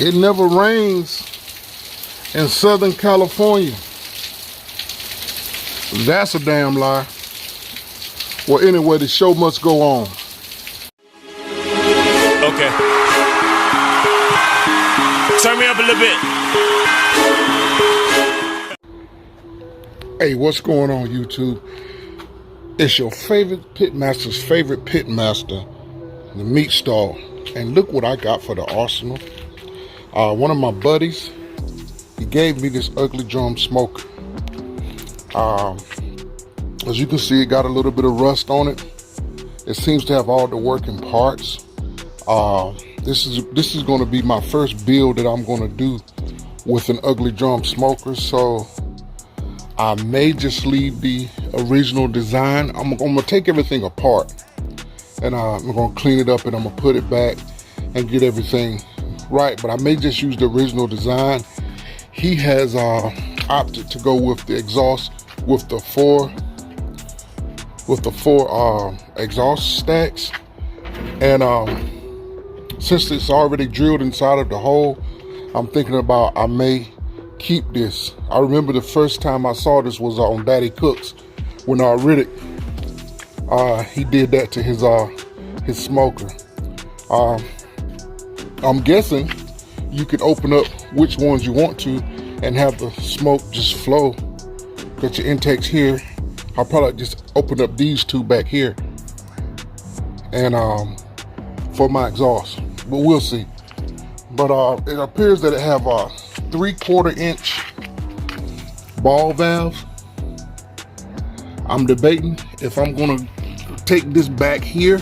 It never rains in Southern California. That's a damn lie. Well, anyway, the show must go on. Okay. Turn me up a little bit. Hey, what's going on, YouTube? It's your favorite pitmaster's favorite pitmaster, the meat stall. And look what I got for the arsenal. One of my buddies, he gave me this ugly drum smoker. As you can see, it got a little bit of rust on it. It seems to have all the working parts. This is going to be my first build that I'm going to do with an ugly drum smoker. So I may just leave the original design. I'm going to take everything apart and I'm going to clean it up and I'm going to put it back and get everything right. But I may just use the original design. He has opted to go with the exhaust with the four exhaust stacks, and since it's already drilled inside of the hole, I'm thinking about I may keep this. I remember the first time I saw this was on Daddy Cook's when Riddick he did that to his smoker. I'm guessing you can open up which ones you want to and have the smoke just flow. Got your intakes here. I'll probably just open up these two back here and for my exhaust, but we'll see. But it appears that it have 3/4 inch ball valves. I'm debating if I'm gonna take this back here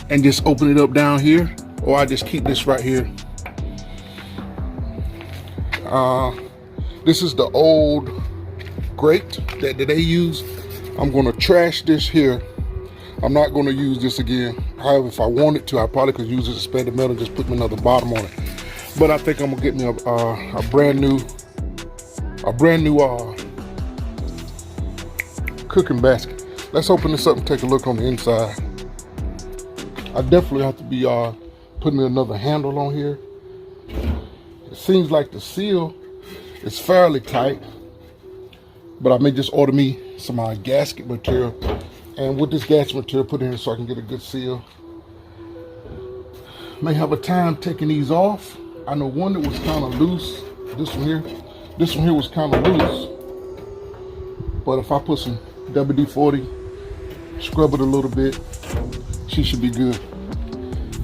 and just open it up down here, or I just keep this right here. This is the old grate that they use. I'm gonna trash this here. I'm not gonna use this again. However, if I wanted to, I probably could use this suspended metal and just put me another bottom on it. But I think I'm gonna get me a brand new cooking basket. Let's open this up and take a look on the inside. I definitely have to be putting another handle on here. It seems like the seal is fairly tight, but I may just order me some gasket material, and with this gasket material put in here so I can get a good seal. May have a time taking these off. I know one that was kind of loose. This one here was kind of loose, but if I put some WD-40, scrub it a little bit, she should be good.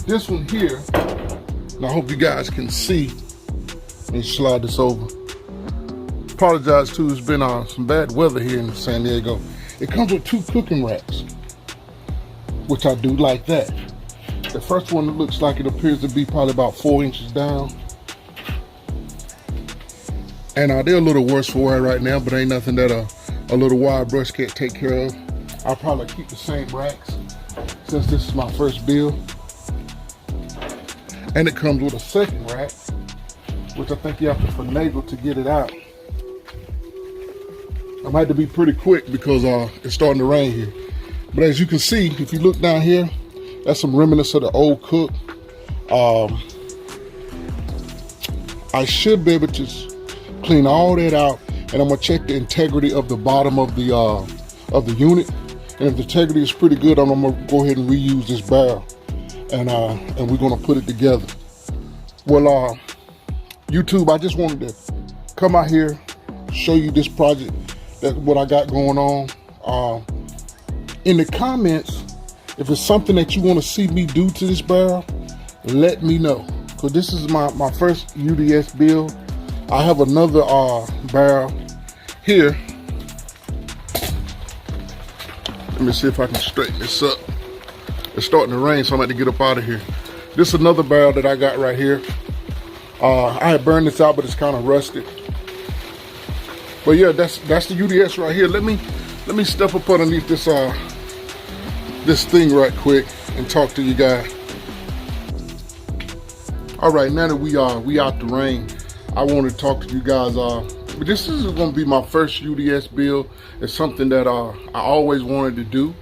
This one here, and I hope you guys can see. Let me slide this over. Apologize too, it's been some bad weather here in San Diego. It comes with 2 cooking racks, which I do like that. The first one, it looks like it appears to be probably about 4 inches down. And they're a little worse for wear right now, but ain't nothing that a little wire brush can't take care of. I'll probably keep the same racks since this is my first build. And it comes with a second rack, which I think you have to finagle to get it out. I might have to be pretty quick because it's starting to rain here. But as you can see, if you look down here, that's some remnants of the old cook. I should be able to clean all that out, and I'm gonna check the integrity of the bottom of the unit. And if the integrity is pretty good, I'm gonna go ahead and reuse this barrel, and we're gonna put it together. Well, YouTube, I just wanted to come out here, show you this project, what I got going on. In the comments, if it's something that you want to see me do to this barrel, let me know, because this is my first UDS build. I have another barrel here. Let me see if I can straighten this up. It's starting to rain, so I'm going to get up out of here. This is another barrel that I got right here. I had burned this out, but it's kind of rusted. But yeah, that's the UDS right here. Let me step up underneath this this thing right quick and talk to you guys. All right, now that we out the rain, I want to talk to you guys. But this is going to be my first UDS build. It's something that I always wanted to do,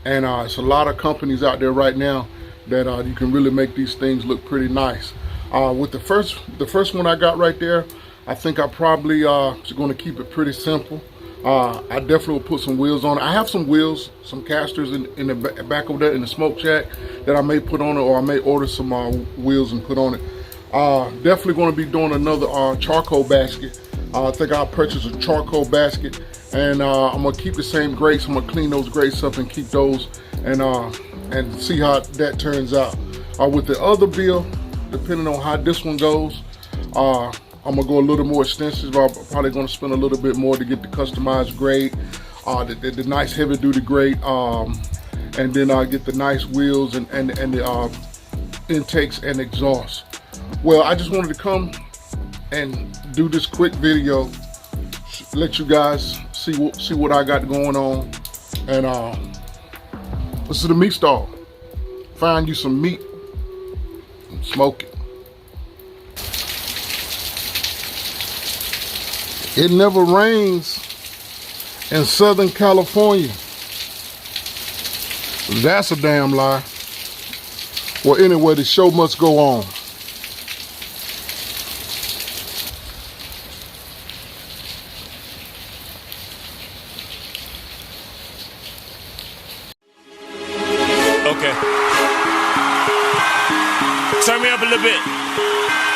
and it's a lot of companies out there right now that you can really make these things look pretty nice. With the first one I got right there, I think I probably is going to keep it pretty simple. I definitely will put some wheels on it. I have some wheels, some casters in the back of that in the smoke shack that I may put on it, or I may order some wheels and put on it. Definitely going to be doing another charcoal basket. I think I'll purchase a charcoal basket, and I'm going to keep the same grates. I'm going to clean those grates up and keep those, and see how that turns out. With the other build, depending on how this one goes, I'm gonna go a little more extensive. I'm probably gonna spend a little bit more to get the customized grade, the nice heavy duty grade, and then I'll get the nice wheels and the intakes and exhaust. Well, I just wanted to come and do this quick video, let you guys see what I got going on, and this is the meat stall. Find you some meat and smoke it. It never rains in Southern California. That's a damn lie. Well, anyway, the show must go on. Okay. Turn me up a little bit.